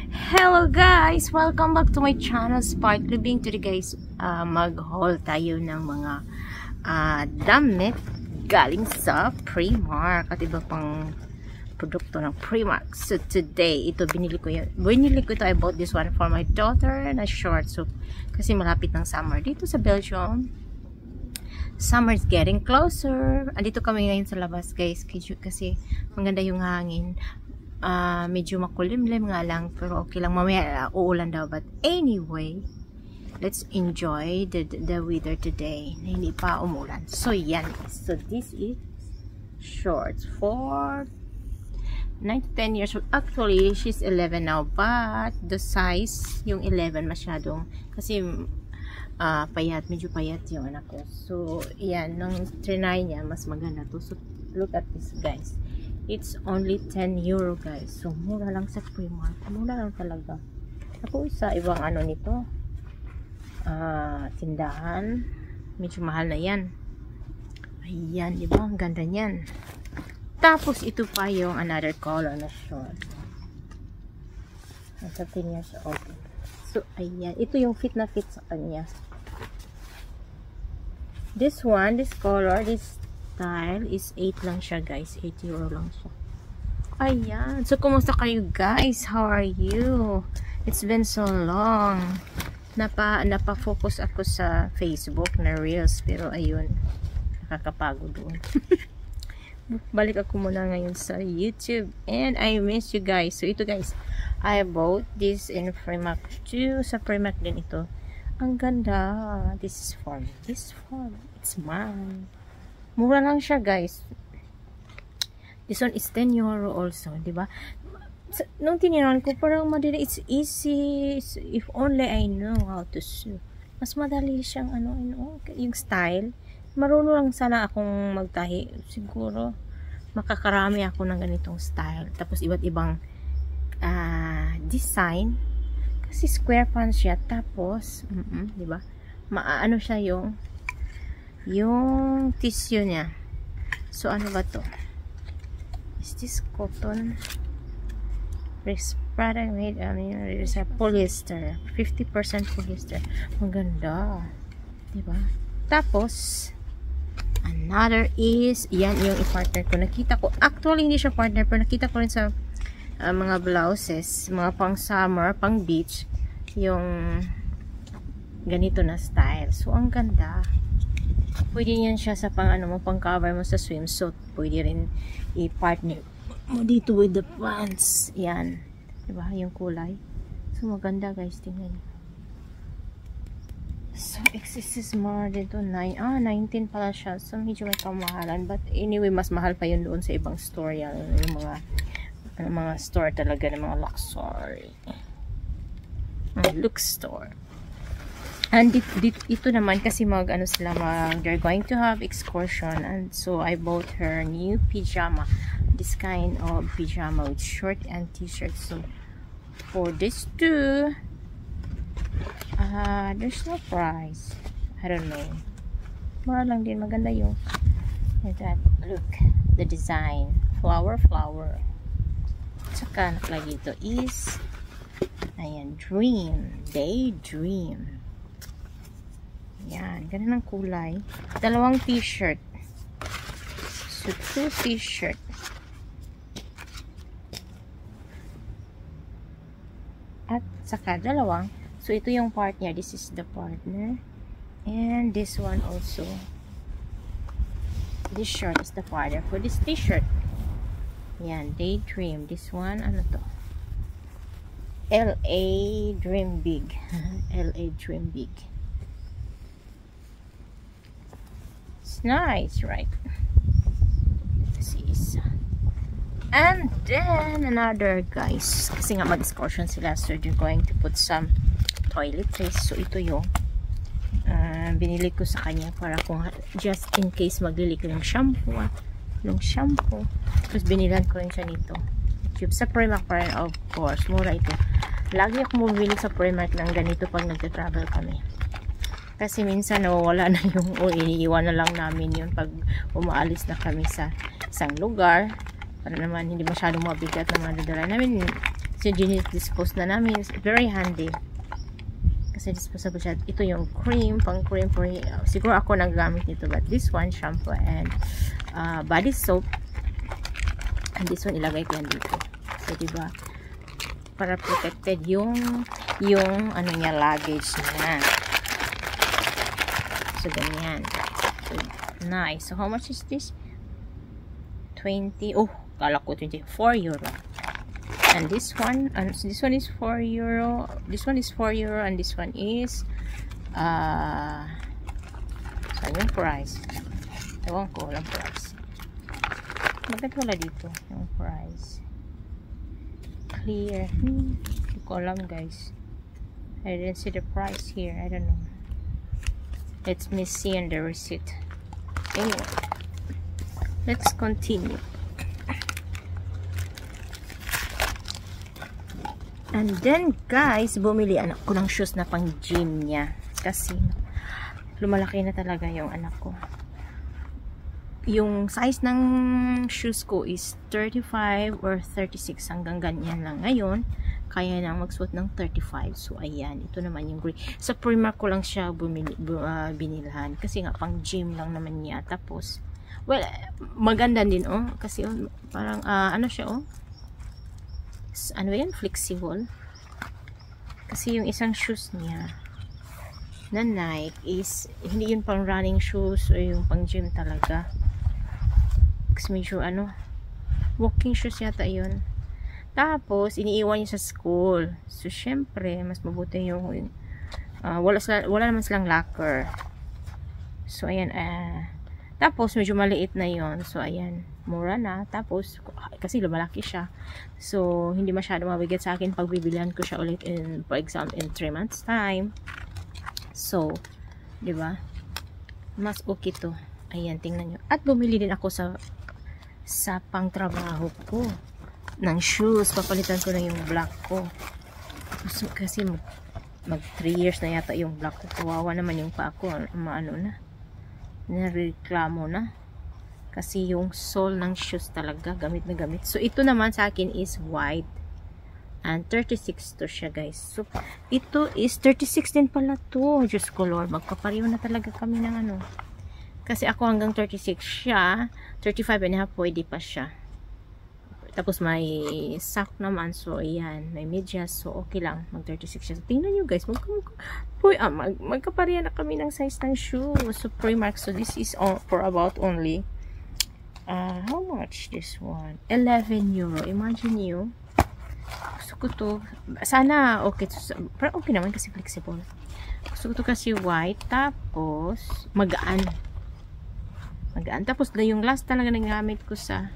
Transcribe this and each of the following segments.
Hello guys! Welcome back to my channel, Spark Living. Today guys, mag-haul tayo ng mga damit galing sa Primark at iba pang produkto ng Primark. So today, ito binili ko ito. I bought this one for my daughter na short. So kasi malapit ng summer dito sa Belgium. Summer is getting closer. Andito kami ngayon sa labas guys kasi maganda yung hangin. Medyo makulimlim nga lang pero okay lang, mamaya uulan daw, but anyway, let's enjoy the weather today na hindi pa umulan. So yan, so this is shorts for 9 to 10 years old. Actually she's 11 now, but the size yung 11 masyadong kasi payat, medyo payat yung anak ko. So yan, nung trinay niya mas maganda to. So look at this guys, it's only 10 euro guys. So mura lang sa Primark, mura lang talaga. Ako sa ibang ano nito, tindahan, medyo mahal na yan. Ayan, diba? Ang ganda niyan. Tapos ito pa yung another color na short. 13 years old. So ayan, ito yung fit na fit sa kanya. This one, this color, this style is 8 lang siya guys, 8 euro lang siya. Ayan, so kumusta kayo guys? How are you? It's been so long. Napa-focus ako sa Facebook na reels, pero ayun, nakakapagod doon. Balik ako muna ngayon sa YouTube and I miss you guys. So ito guys, I bought this in Primark too. Sa Primark din ito. Ang ganda. This is for me. This is for me. It's mine. Mura lang siya guys. This one is 10 euro also, diba? Nung tininan ko, parang madali. It's easy. If only I know how to sew. Mas madali siyang yung style. Marunong lang sana akong magtahi. Siguro makakarami ako ng ganitong style. Tapos iba't ibang design. Kasi square pants siya. Tapos, diba? Maano siya yung tissue niya. So ano ba to? Is this cotton? Product made is a polyester. 50% polyester. Maganda. Diba? Tapos another is yan yung i-partner ko. Nakita ko. Actually hindi siya partner pero nakita ko rin sa mga blouses. Mga pang summer, pang beach. Yung ganito na style. So ang ganda. Pwede yan siya sa pang pang cover mo sa swimsuit. Pwede rin i-partner mo dito with the pants. Yan. Diba? Yung kulay. So maganda guys. Tingnan. So XS is more dito. 19 pala siya. So medyo may kamahalan. But anyway, mas mahal pa yun doon sa ibang store. Yan. Yung mga store talaga ng mga luxury. Lux store. And ito naman kasi they're going to have excursion, and so I bought her new pajama, this kind of pajama with short and t-shirt. So for this two, there's no price. I don't know. Mura lang din, maganda yung that. Look, the design, flower. Tsaka nakalagay ito is ayan, daydream. Yan, ganun ang kulay. Dalawang t-shirt. So, 2 t-shirt. At saka dalawang. So, ito yung part niya. This is the partner. And this one also. This shirt is the partner for this t-shirt. Yan, daydream. This one, ano to? LA Dream Big. LA Dream Big. Nice, right? This is and then another guys, kasi nga mag-excursion sila, so they're going to put some toiletries. So ito yung binili ko sa kanya para kung just in case maglilik ng shampoo, tapos binilan ko rin siya nito sa Primark pa rin, of course, mura ito. Lagi ako bumili sa Primark ng ganito pag nagta-travel kami. Kasi minsan nawawala na yung iniiwan na lang namin yun pag umaalis na kami sa isang lugar para naman hindi masyadong mabigat na madadala namin. Kasi dispose na namin. It's very handy. Kasi disposable siya. Ito yung cream, pang cream. Siguro ako naggamit nito. But this one, shampoo and body soap. And this one, ilagay ko yan dito. So, diba? Para protected yung ano niya, luggage niya. So, ganyan. So, nice. So, how much is this? 20. Oh, kala ko 24 euro. And this one is 4 euro. This one is 4 euro and this one is saan yung price? Ewan ko, walang price. Bakit wala dito yung price? Clear. Hindi ko alam, guys. I didn't see the price here. I don't know. Let me see on the receipt. Anyway, let's continue. And then, guys, bumili anak ko ng shoes na pang gym niya. Kasi, lumalaki na talaga yung anak ko. Yung size ng shoes ko is 35 or 36. Hanggang ganyan lang ngayon. Kaya nang magsuot ng 35. So, ayan. Ito naman yung gray. Sa Primark ko lang siya binilhan. Kasi nga, pang gym lang naman niya. Tapos, well, maganda din, oh. Kasi, oh, parang, ano siya, oh. Ano yan? Flexible. Kasi yung isang shoes niya na Nike is hindi yun pang running shoes o yung pang gym talaga. Kasi medyo ano, walking shoes yata yun. Tapos iniiwan niya sa school. So syempre mas mabuti yung wala naman silang locker. So ayan, tapos medyo maliit na yon. So ayan, mura na. Tapos kasi lumalaki siya. So hindi masyado mabigat sa akin pag bibilihan ko siya ulit in, for example, in 3 months time. So, 'di ba? Mas okay to. Ayan, tingnan niyo. At bumili din ako sa pangtrabaho ko ng shoes. Papalitan ko na yung black ko. Kasi mag 3 years na yata yung black ko. Kawawa naman yung pa ako. Maano na. Nareklamo na kasi yung sole ng shoes talaga gamit na gamit. So ito naman sa akin is white and 36 to siya, guys. So ito is 36 din pala to. Diyos ko Lord, magkapareho na talaga kami ng ano, kasi ako hanggang 36 siya, 35 and a half pwede pa siya. Tapos may sock naman, so ayan, may medyas, so okay lang, mag 36 siya. So, tingnan nyo, guys, magkapareha na kami ng size ng shoe. So Primark, so this is for about only how much this one? 11 euro. Imagine you, gusto ko to, sana okay to, pero okay naman kasi flexible. Gusto ko to kasi white, tapos magaan, tapos yung last talaga nagamit ko sa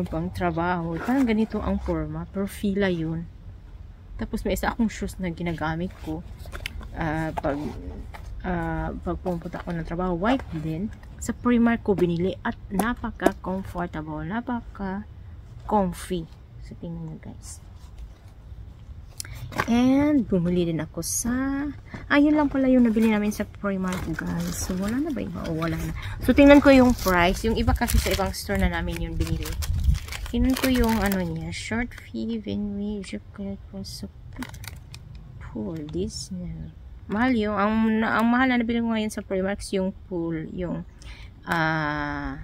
pang trabaho, parang ganito ang forma, pero fila yun. Tapos may isa akong shoes na ginagamit ko pag pumunta ko ng trabaho, white din, sa Primark ko binili at napaka comfortable, napaka comfy. So tingnan nyo, guys. And bumili din ako sa ayun lang pala yung nabili namin sa Primark, guys. So wala na ba iba? O wala na. So tingnan ko yung price. Yung iba kasi sa ibang store na namin yung binili. Tingnan ko yung ano niya, short fee, Vinway, chocolate sa pool. This na. Mahal yung ang mahal na nabili ko ngayon sa Primark yung pool, yung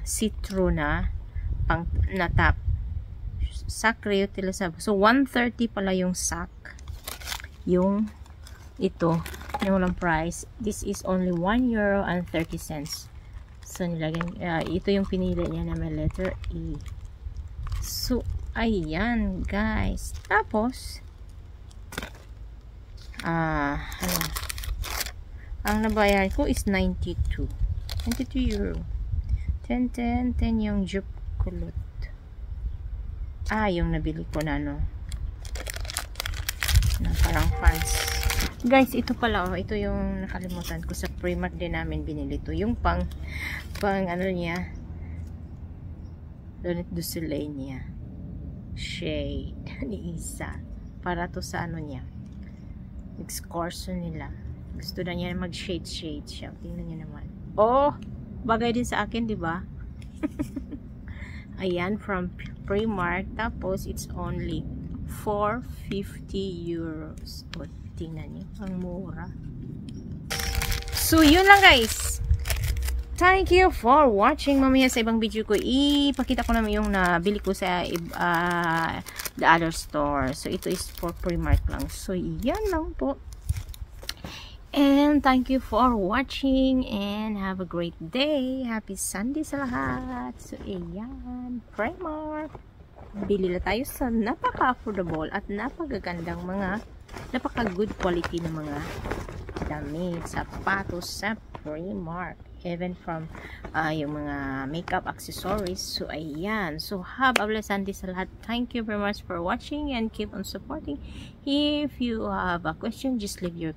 citro na pang na top. Sac reutilisable. So 130 pala yung sac. Yung ito, yung walang price, this is only 1 euro and 30 cents. So nilagyan, ito yung pinili niya na may letter E. So ayan, guys. Tapos ano, ang nabayaran ko is 92 euro. 10 yung jupe kulot. Yung nabili ko na no, na parang pants. Guys, ito pala, oh, ito yung nakalimutan ko, sa Primark din namin binili to. Yung pang ano niya, Donut du Soleil niya, shade ni Isa, para to sa ano niya, excursion nila. Gusto na niya mag shade siya. Tingnan niyo naman. Oh, bagay din sa akin, di ba? Ayan, from Primark. Tapos, it's only 450 euros. O, tingnan nyo. Ang mura. So, yun lang guys. Thank you for watching. Mamaya sa ibang video ko, ipakita ko naman yung nabili ko sa the other store. So, ito is for Primark lang. So, yan lang po. And thank you for watching and have a great day. Happy Sunday sa lahat. So, ayan. Primark. Bili na tayo sa napaka-affordable at napakagandang mga napaka-good quality ng mga damit, sapatos sa Primark. Even from yung mga makeup accessories. So, ayan. So, have a blessed Sunday sa lahat. Thank you very much for watching and keep on supporting. If you have a question, just leave your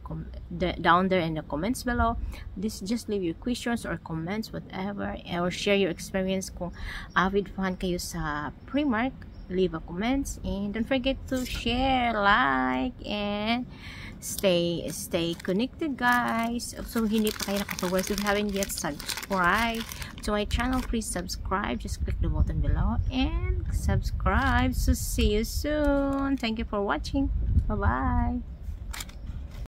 down there in the comments below. Just leave your questions or comments, whatever. Or share your experience kung avid fan kayo sa Primark. Leave a comments. And don't forget to share, like, and stay connected guys. So hindi pa kayo nakapag-watch, if you haven't yet subscribed to my channel, please subscribe. Just click the button below and subscribe. So see you soon. Thank you for watching. Bye bye.